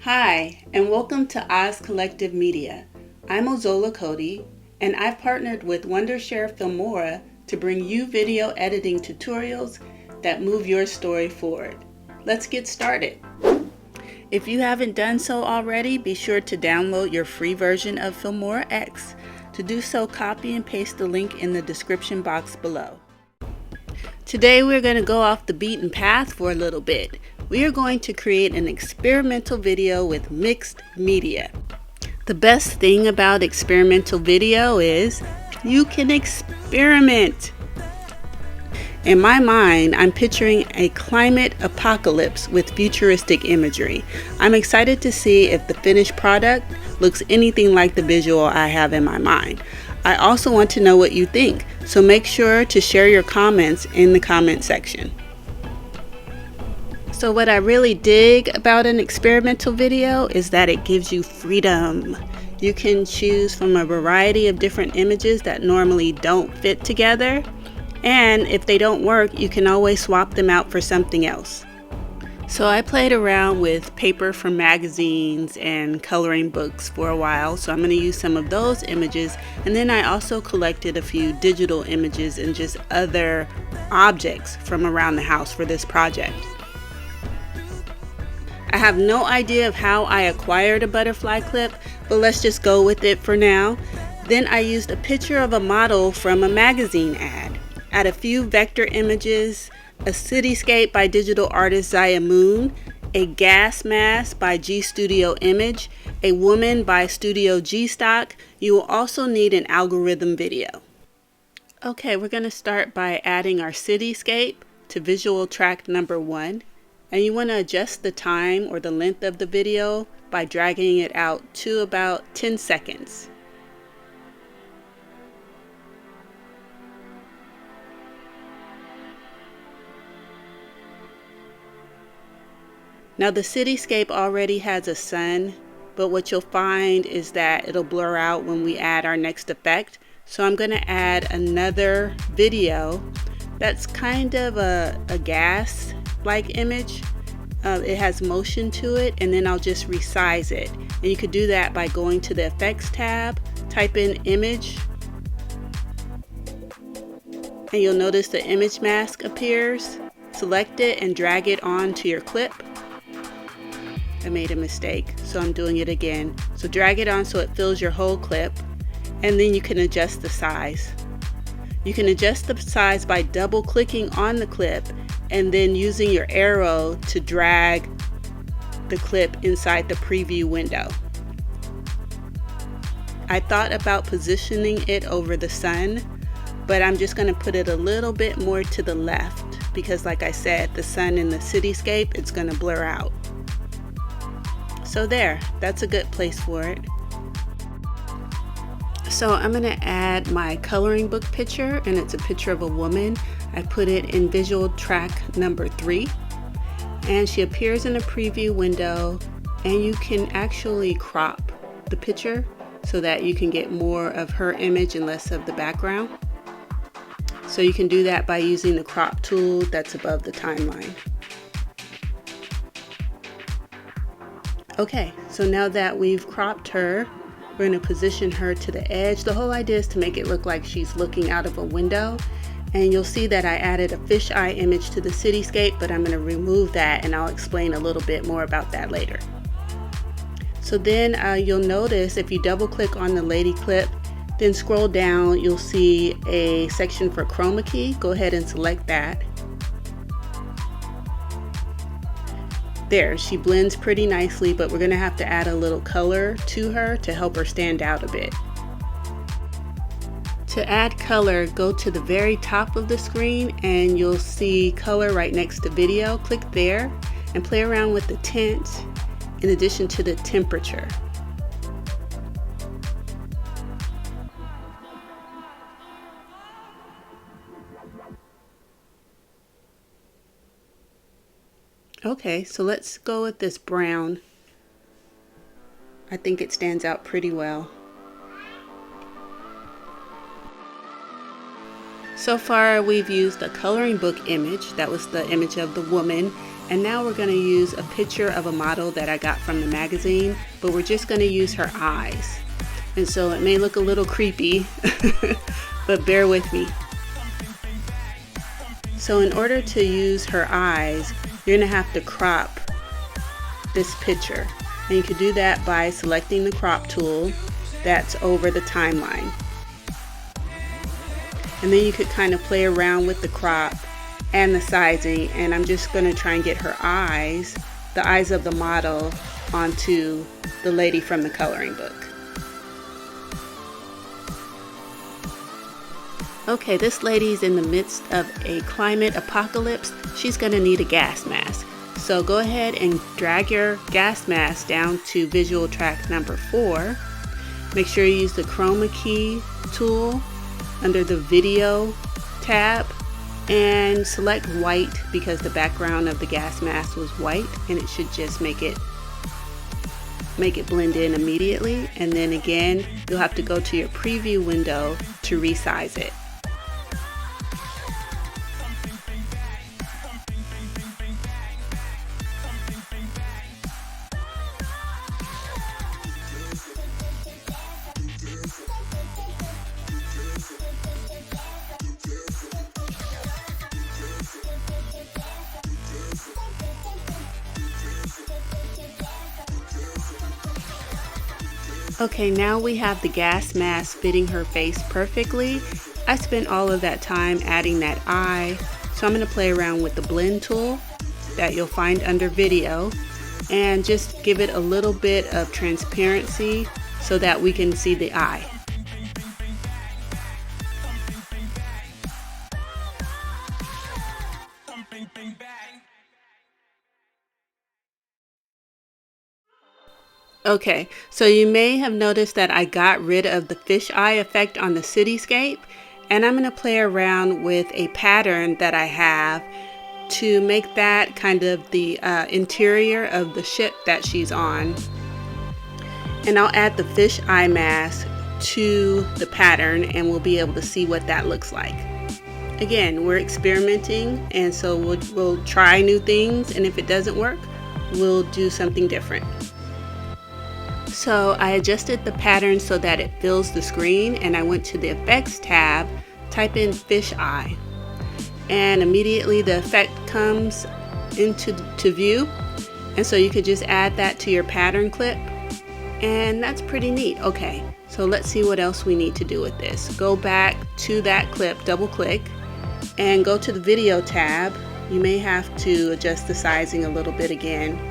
Hi, and welcome to Oz Collective Media. I'm Ozola Cody, and I've partnered with Wondershare Filmora to bring you video editing tutorials that move your story forward. Let's get started. If you haven't done so already, be sure to download your free version of Filmora X. To do so, copy and paste the link in the description box below. Today we're going to go off the beaten path for a little bit. We are going to create an experimental video with mixed media. The best thing about experimental video is you can experiment. In my mind, I'm picturing a climate apocalypse with futuristic imagery. I'm excited to see if the finished product looks anything like the visual I have in my mind. I also want to know what you think, so make sure to share your comments in the comment section. So what I really dig about an experimental video is that it gives you freedom. You can choose from a variety of different images that normally don't fit together, and if they don't work, you can always swap them out for something else. So I played around with paper from magazines and coloring books for a while, so I'm going to use some of those images, and then I also collected a few digital images and just other objects from around the house for this project. I have no idea of how I acquired a butterfly clip, but let's just go with it for now. Then I used a picture of a model from a magazine ad. Add a few vector images, a cityscape by digital artist Zaya Moon, a gas mask by G Studio Image, a woman by Studio G Stock. You will also need an algorithm video. Okay, we're going to start by adding our cityscape to visual track number 1. And you want to adjust the time or the length of the video by dragging it out to about 10 seconds. Now the cityscape already has a sun, but what you'll find is that it'll blur out when we add our next effect. So I'm going to add another video that's kind of a gas like image. It has motion to it, and then I'll just resize it. And you could do that by going to the effects tab, type in image, and you'll notice the image mask appears. Select it and drag it onto your clip. I made a mistake, so I'm doing it again. So drag it on so it fills your whole clip, and then you can adjust the size. You can adjust the size by double clicking on the clip and then using your arrow to drag the clip inside the preview window. I thought about positioning it over the sun, but I'm just going to put it a little bit more to the left because, like I said, the sun in the cityscape, it's going to blur out. So there, that's a good place for it. So I'm going to add my coloring book picture, and it's a picture of a woman. I put it in visual track number 3, and she appears in a preview window, and you can actually crop the picture so that you can get more of her image and less of the background. So you can do that by using the crop tool that's above the timeline. Okay, so now that we've cropped her, we're going to position her to the edge. The whole idea is to make it look like she's looking out of a window. And you'll see that I added a fisheye image to the cityscape, but I'm going to remove that, and I'll explain a little bit more about that later. So then you'll notice if you double click on the lady clip, then scroll down, you'll see a section for chroma key. Go ahead and select that. There, she blends pretty nicely, but we're going to have to add a little color to her to help her stand out a bit. To add color, go to the very top of the screen and you'll see color right next to video. Click there and play around with the tint in addition to the temperature. Okay, so let's go with this brown. I think it stands out pretty well. So far we've used a coloring book image, that was the image of the woman, and now we're going to use a picture of a model that I got from the magazine, but we're just going to use her eyes. And so it may look a little creepy, but bear with me. So in order to use her eyes, you're going to have to crop this picture. And you can do that by selecting the crop tool that's over the timeline. And then you could kind of play around with the crop and the sizing, and I'm just going to try and get her eyes, the eyes of the model, onto the lady from the coloring book. Okay, this lady's in the midst of a climate apocalypse. She's going to need a gas mask. So go ahead and drag your gas mask down to visual track number 4. Make sure you use the chroma key tool under the video tab and select white because the background of the gas mask was white, and it should just make it blend in immediately. And then again, you'll have to go to your preview window to resize it. Okay, now we have the gas mask fitting her face perfectly. I spent all of that time adding that eye, so I'm going to play around with the blend tool that you'll find under video and just give it a little bit of transparency so that we can see the eye. Okay, so you may have noticed that I got rid of the fisheye effect on the cityscape, and I'm going to play around with a pattern that I have to make that kind of the interior of the ship that she's on. And I'll add the fisheye mask to the pattern and we'll be able to see what that looks like. Again, we're experimenting, and so we'll try new things, and if it doesn't work, we'll do something different. So I adjusted the pattern so that it fills the screen, and I went to the effects tab, type in fisheye, and immediately the effect comes into view. And so you could just add that to your pattern clip, and that's pretty neat. Okay, so let's see what else we need to do with this. Go back to that clip, double click, and go to the video tab. You may have to adjust the sizing a little bit again.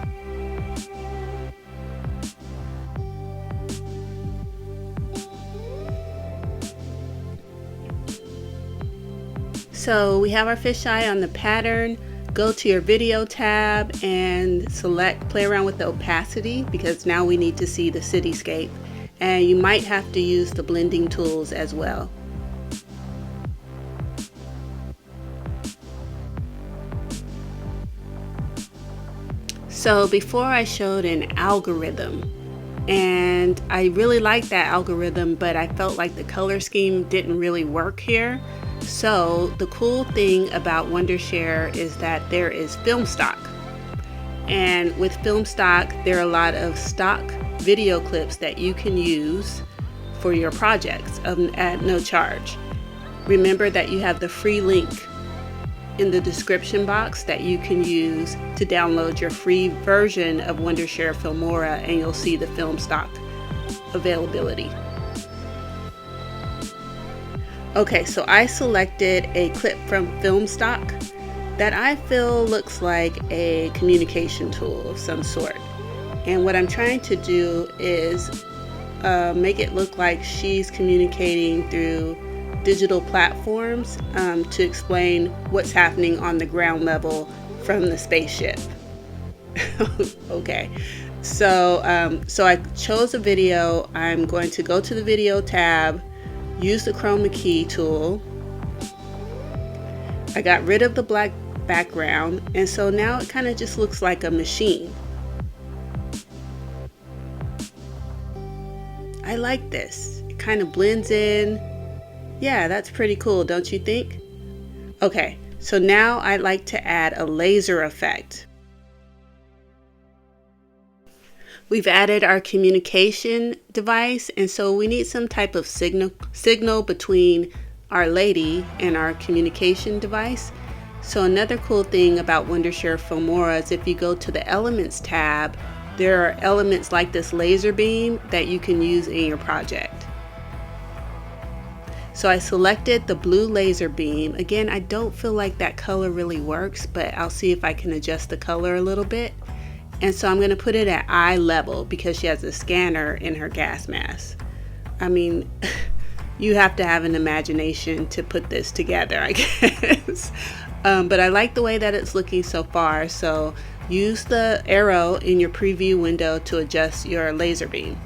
So we have our fisheye on the pattern. Go to your video tab and select, play around with the opacity, because now we need to see the cityscape, and you might have to use the blending tools as well. So before I showed an algorithm, and I really liked that algorithm, but I felt like the color scheme didn't really work here. So the cool thing about Wondershare is that there is film stock, and with film stock there are a lot of stock video clips that you can use for your projects at no charge. Remember that you have the free link in the description box that you can use to download your free version of Wondershare Filmora, and you'll see the film stock availability. Okay, so I selected a clip from Filmstock that I feel looks like a communication tool of some sort. And what I'm trying to do is make it look like she's communicating through digital platforms to explain what's happening on the ground level from the spaceship. Okay, so I chose a video. I'm going to go to the video tab, use the chroma key tool. I got rid of the black background, and so now it kind of just looks like a machine. I like this. It kind of blends in. Yeah, that's pretty cool, don't you think? Okay, so now I'd like to add a laser effect. We've added our communication device, and so we need some type of signal between our lady and our communication device. So another cool thing about Wondershare Filmora is if you go to the Elements tab, there are elements like this laser beam that you can use in your project. So I selected the blue laser beam. Again, I don't feel like that color really works, but I'll see if I can adjust the color a little bit. And so I'm going to put it at eye level because she has a scanner in her gas mask. I mean, you have to have an imagination to put this together, I guess. But I like the way that it's looking so far. So use the arrow in your preview window to adjust your laser beam.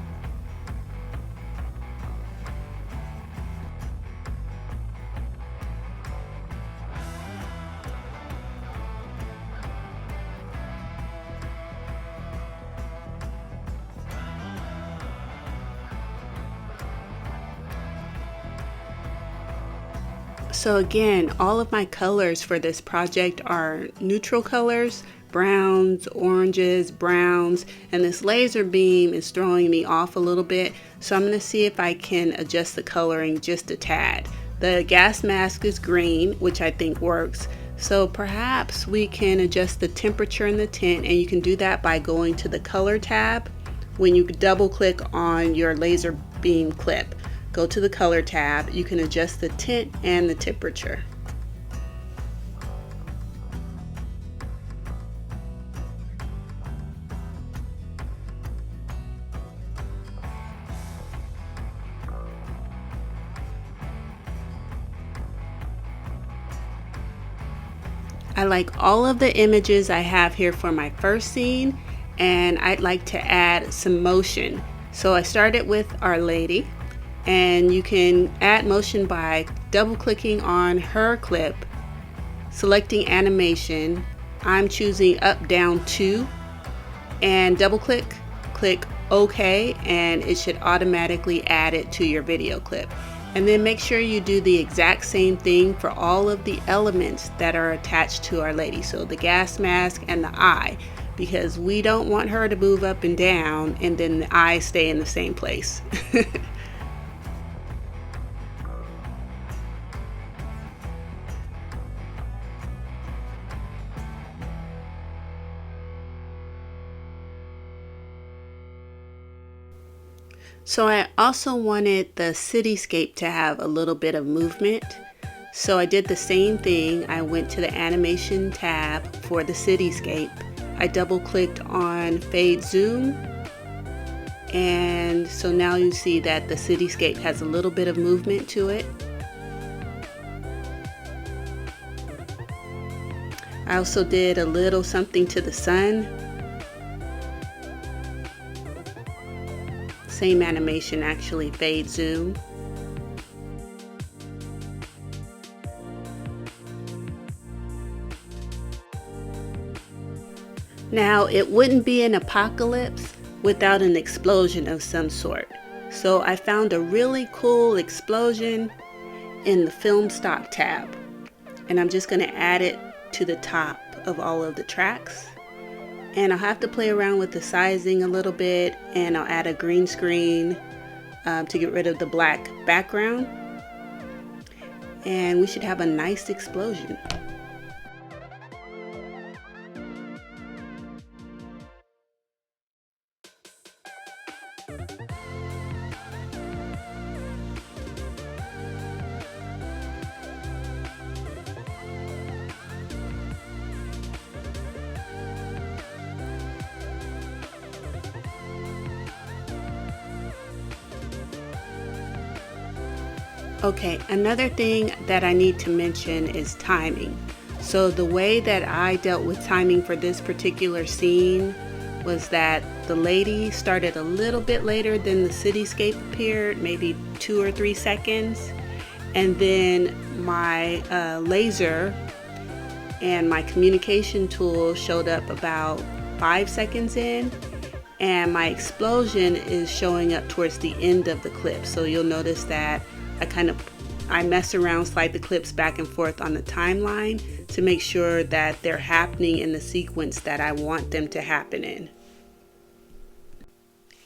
So again, all of my colors for this project are neutral colors, browns, oranges, browns, and this laser beam is throwing me off a little bit. So I'm going to see if I can adjust the coloring just a tad. The gas mask is green, which I think works. So perhaps we can adjust the temperature in the tint, and you can do that by going to the color tab. When you double click on your laser beam clip, go to the color tab, you can adjust the tint and the temperature. I like all of the images I have here for my first scene, and I'd like to add some motion. So I started with Our Lady, and you can add motion by double clicking on her clip, selecting animation. I'm choosing up, down, 2, and double click OK, and it should automatically add it to your video clip. And then make sure you do the exact same thing for all of the elements that are attached to Our Lady. So the gas mask and the eye, because we don't want her to move up and down and then the eyes stay in the same place. So I also wanted the cityscape to have a little bit of movement. So I did the same thing. I went to the animation tab for the cityscape. I double clicked on fade zoom. And so now you see that the cityscape has a little bit of movement to it. I also did a little something to the sun. Same animation, actually, fade zoom. Now, it wouldn't be an apocalypse without an explosion of some sort. So I found a really cool explosion in the film stock tab. And I'm just going to add it to the top of all of the tracks. And I'll have to play around with the sizing a little bit, and I'll add a green screen to get rid of the black background. And we should have a nice explosion. Okay, another thing that I need to mention is timing. So the way that I dealt with timing for this particular scene was that the lady started a little bit later than the cityscape appeared, maybe 2 or 3 seconds. And then my laser and my communication tool showed up about 5 seconds in. And my explosion is showing up towards the end of the clip. So you'll notice that I kind of I mess around, slide the clips back and forth on the timeline to make sure that they're happening in the sequence that I want them to happen in.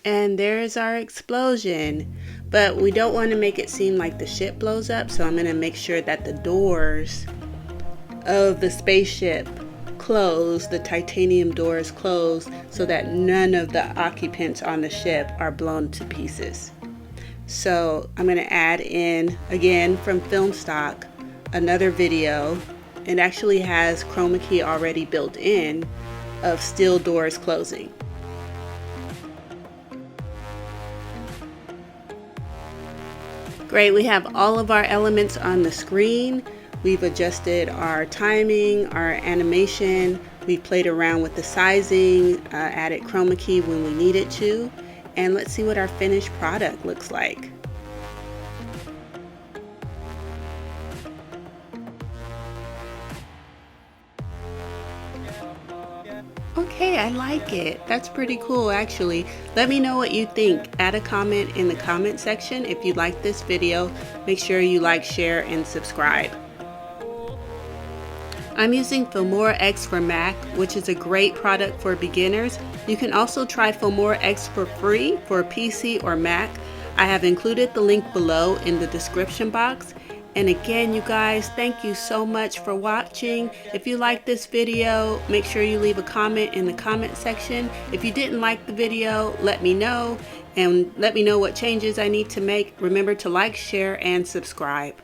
And there's our explosion. But we don't want to make it seem like the ship blows up, so I'm going to make sure that the doors of the spaceship close, the titanium doors close, so that none of the occupants on the ship are blown to pieces. So I'm going to add in, again from film stock, another video. It actually has chroma key already built in of steel doors closing. Great, we have all of our elements on the screen. We've adjusted our timing, our animation. We've played around with the sizing, added chroma key when we needed to. And let's see what our finished product looks like. Okay, I like it. That's pretty cool actually. Let me know what you think. Add a comment in the comment section. If you like this video, make sure you like, share, and subscribe. I'm using Filmora X for Mac, which is a great product for beginners. You can also try Filmora X for free for PC or Mac. I have included the link below in the description box. And again, you guys, thank you so much for watching. If you like this video, make sure you leave a comment in the comment section. If you didn't like the video, let me know, and let me know what changes I need to make. Remember to like, share, and subscribe.